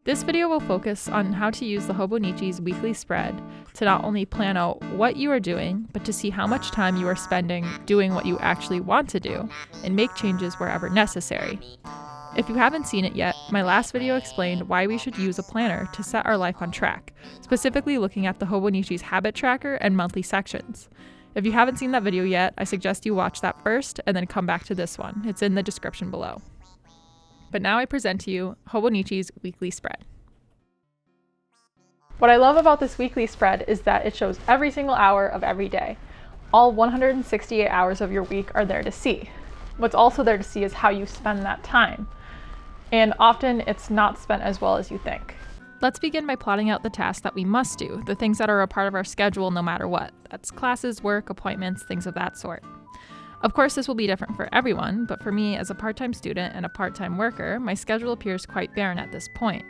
This video will focus on how to use the Hobonichi's weekly spread to not only plan out what you are doing, but to see how much time you are spending doing what you actually want to do and make changes wherever necessary. If you haven't seen it yet, my last video explained why we should use a planner to set our life on track, specifically looking at the Hobonichi's habit tracker and monthly sections. If you haven't seen that video yet, I suggest you watch that first and then come back to this one. It's in the description below. But now I present to you Hobonichi's weekly spread. What I love about this weekly spread is that it shows every single hour of every day. All 168 hours of your week are there to see. What's also there to see is how you spend that time. And often it's not spent as well as you think. Let's begin by plotting out the tasks that we must do, the things that are a part of our schedule no matter what. That's classes, work, appointments, things of that sort. Of course, this will be different for everyone, but for me as a part-time student and a part-time worker, my schedule appears quite barren at this point.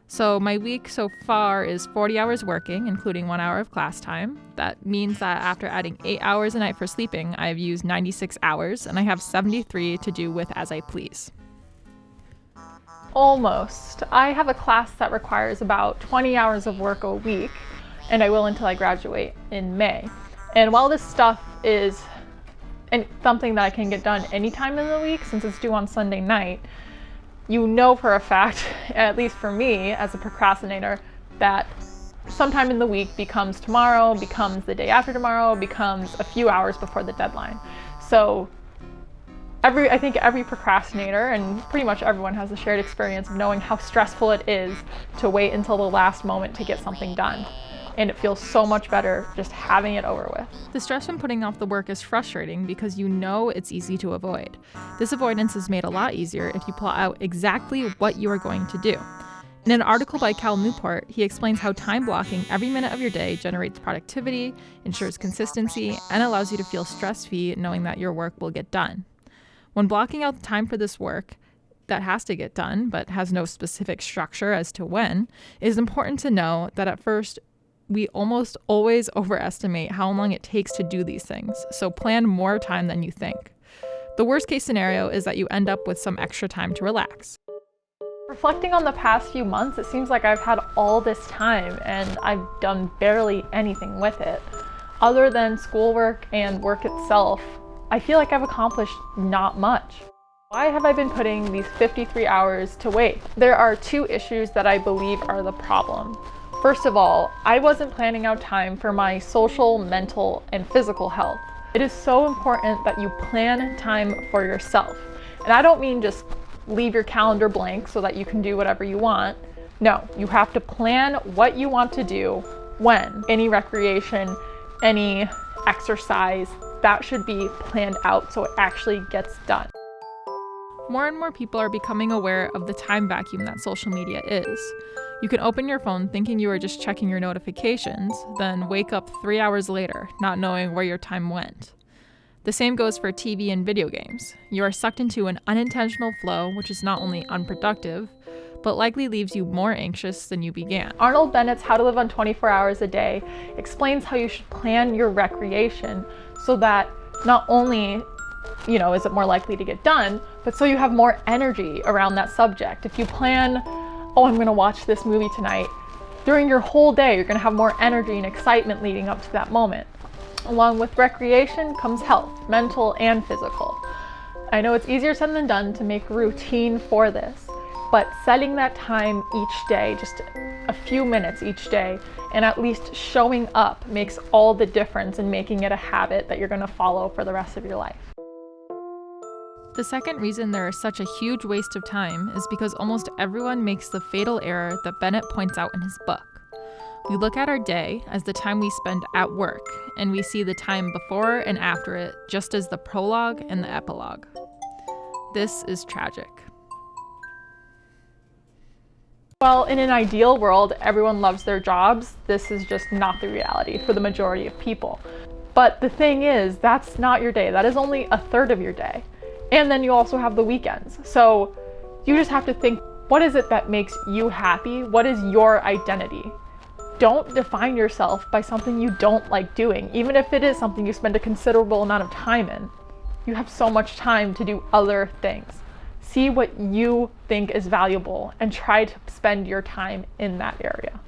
So my week so far is 40 hours working, including 1 hour of class time. That means that after adding 8 hours a night for sleeping, I've used 96 hours, and I have 73 to do with as I please. Almost. I have a class that requires about 20 hours of work a week, and I will until I graduate in May. And while this stuff is something that I can get done anytime in the week, since it's due on Sunday night, you know for a fact, at least for me as a procrastinator, that sometime in the week becomes tomorrow, becomes the day after tomorrow, becomes a few hours before the deadline. So I think every procrastinator, and pretty much everyone, has a shared experience of knowing how stressful it is to wait until the last moment to get something done. And it feels so much better just having it over with. The stress from putting off the work is frustrating because you know it's easy to avoid. This avoidance is made a lot easier if you plot out exactly what you are going to do. In an article by Cal Newport, he explains how time blocking every minute of your day generates productivity, ensures consistency, and allows you to feel stress-free knowing that your work will get done. When blocking out the time for this work that has to get done, but has no specific structure as to when, it is important to know that at first, we almost always overestimate how long it takes to do these things, so plan more time than you think. The worst case scenario is that you end up with some extra time to relax. Reflecting on the past few months, it seems like I've had all this time and I've done barely anything with it. Other than schoolwork and work itself, I feel like I've accomplished not much. Why have I been putting these 53 hours to waste? There are two issues that I believe are the problem. First of all, I wasn't planning out time for my social, mental, and physical health. It is so important that you plan time for yourself. And I don't mean just leave your calendar blank so that you can do whatever you want. No, you have to plan what you want to do when. Any recreation, any exercise, that should be planned out so it actually gets done. More and more people are becoming aware of the time vacuum that social media is. You can open your phone thinking you are just checking your notifications, then wake up 3 hours later, not knowing where your time went. The same goes for TV and video games. You are sucked into an unintentional flow, which is not only unproductive, but likely leaves you more anxious than you began. Arnold Bennett's How to Live on 24 Hours a Day explains how you should plan your recreation so that not only is it more likely to get done, but so you have more energy around that subject. If you plan, I'm gonna watch this movie tonight, during your whole day, you're gonna have more energy and excitement leading up to that moment. Along with recreation comes health, mental and physical. I know it's easier said than done to make a routine for this, but setting that time each day, just a few minutes each day, and at least showing up makes all the difference in making it a habit that you're gonna follow for the rest of your life. The second reason there is such a huge waste of time is because almost everyone makes the fatal error that Bennett points out in his book. We look at our day as the time we spend at work, and we see the time before and after it just as the prologue and the epilogue. This is tragic. While in an ideal world, everyone loves their jobs, this is just not the reality for the majority of people. But the thing is, that's not your day. That is only a third of your day. And then you also have the weekends. So you just have to think, what is it that makes you happy? What is your identity? Don't define yourself by something you don't like doing, even if it is something you spend a considerable amount of time in. You have so much time to do other things. See what you think is valuable and try to spend your time in that area.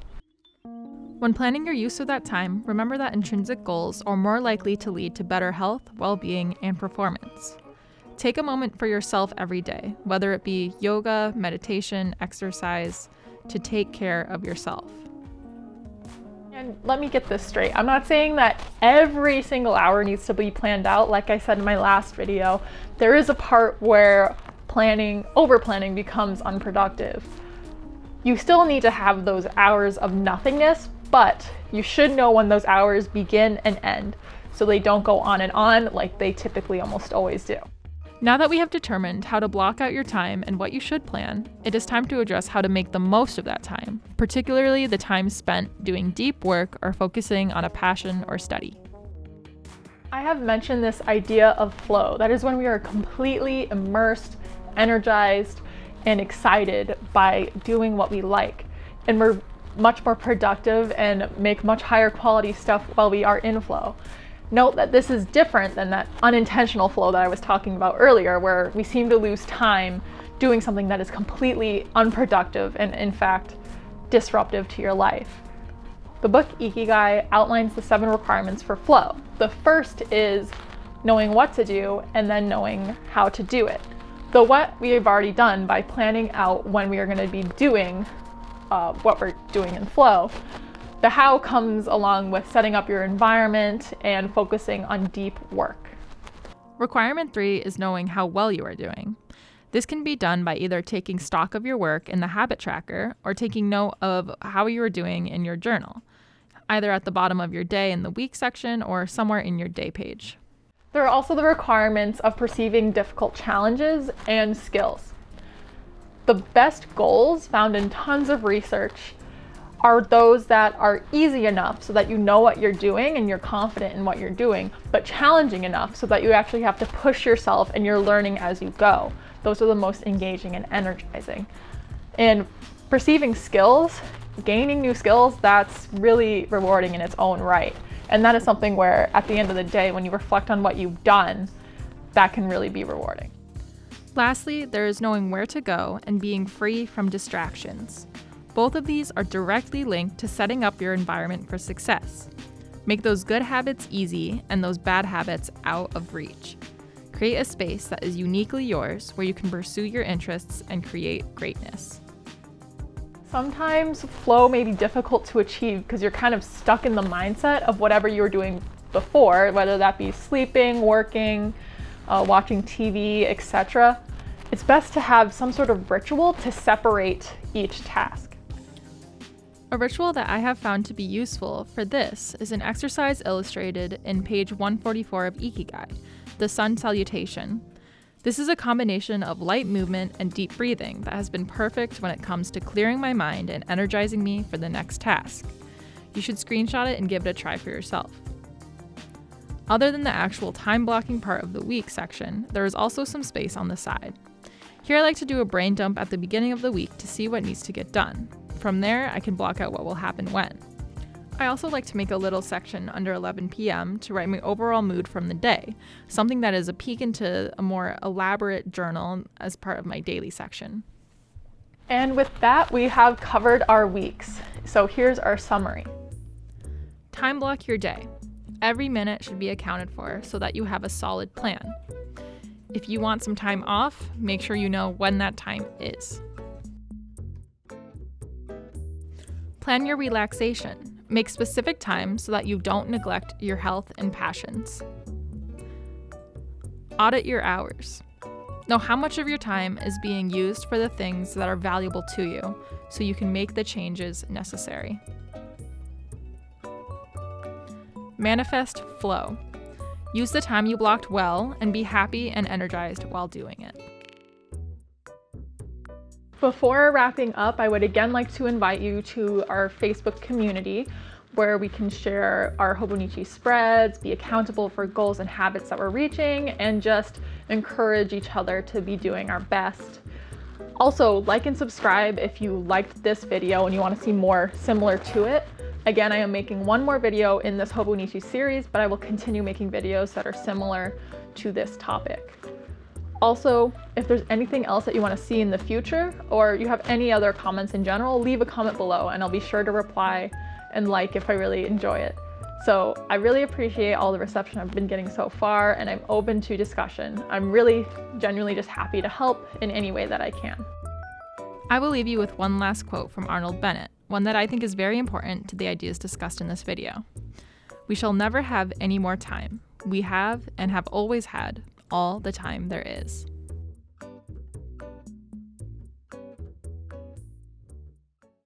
When planning your use of that time, remember that intrinsic goals are more likely to lead to better health, well-being, and performance. Take a moment for yourself every day, whether it be yoga, meditation, exercise, to take care of yourself. And let me get this straight. I'm not saying that every single hour needs to be planned out. Like I said in my last video, there is a part where over planning becomes unproductive. You still need to have those hours of nothingness, but you should know when those hours begin and end, so they don't go on and on like they typically almost always do. Now that we have determined how to block out your time and what you should plan, it is time to address how to make the most of that time, particularly the time spent doing deep work or focusing on a passion or study. I have mentioned this idea of flow. That is when we are completely immersed, energized, and excited by doing what we like. And we're much more productive and make much higher quality stuff while we are in flow. Note that this is different than that unintentional flow that I was talking about earlier, where we seem to lose time doing something that is completely unproductive and in fact disruptive to your life. The book Ikigai outlines the 7 requirements for flow. The first is knowing what to do and then knowing how to do it. The what we have already done by planning out when we are going to be doing what we're doing in flow. The how comes along with setting up your environment and focusing on deep work. Requirement 3 is knowing how well you are doing. This can be done by either taking stock of your work in the habit tracker or taking note of how you are doing in your journal, either at the bottom of your day in the week section or somewhere in your day page. There are also the requirements of perceiving difficult challenges and skills. The best goals found in tons of research are those that are easy enough so that you know what you're doing and you're confident in what you're doing, but challenging enough so that you actually have to push yourself and you're learning as you go. Those are the most engaging and energizing. And perceiving skills, gaining new skills, that's really rewarding in its own right. And that is something where at the end of the day, when you reflect on what you've done, that can really be rewarding. Lastly, there is knowing where to go and being free from distractions. Both of these are directly linked to setting up your environment for success. Make those good habits easy and those bad habits out of reach. Create a space that is uniquely yours where you can pursue your interests and create greatness. Sometimes flow may be difficult to achieve because you're kind of stuck in the mindset of whatever you were doing before, whether that be sleeping, working, watching TV, etc. It's best to have some sort of ritual to separate each task. A ritual that I have found to be useful for this is an exercise illustrated in page 144 of Ikigai, the sun salutation. This is a combination of light movement and deep breathing that has been perfect when it comes to clearing my mind and energizing me for the next task. You should screenshot it and give it a try for yourself. Other than the actual time blocking part of the week section, there is also some space on the side. Here I like to do a brain dump at the beginning of the week to see what needs to get done. From there, I can block out what will happen when. I also like to make a little section under 11 p.m. to write my overall mood from the day, something that is a peek into a more elaborate journal as part of my daily section. And with that, we have covered our weeks. So here's our summary. Time block your day. Every minute should be accounted for so that you have a solid plan. If you want some time off, make sure you know when that time is. Plan your relaxation. Make specific time so that you don't neglect your health and passions. Audit your hours. Know how much of your time is being used for the things that are valuable to you so you can make the changes necessary. Manifest flow. Use the time you blocked well and be happy and energized while doing it. Before wrapping up, I would again like to invite you to our Facebook community where we can share our Hobonichi spreads, be accountable for goals and habits that we're reaching, and just encourage each other to be doing our best. Also, like and subscribe if you liked this video and you want to see more similar to it. Again, I am making one more video in this Hobonichi series, but I will continue making videos that are similar to this topic. Also, if there's anything else that you want to see in the future, or you have any other comments in general, leave a comment below and I'll be sure to reply and like if I really enjoy it. So I really appreciate all the reception I've been getting so far, and I'm open to discussion. I'm really genuinely just happy to help in any way that I can. I will leave you with one last quote from Arnold Bennett, one that I think is very important to the ideas discussed in this video. "We shall never have any more time. We have and have always had all the time there is."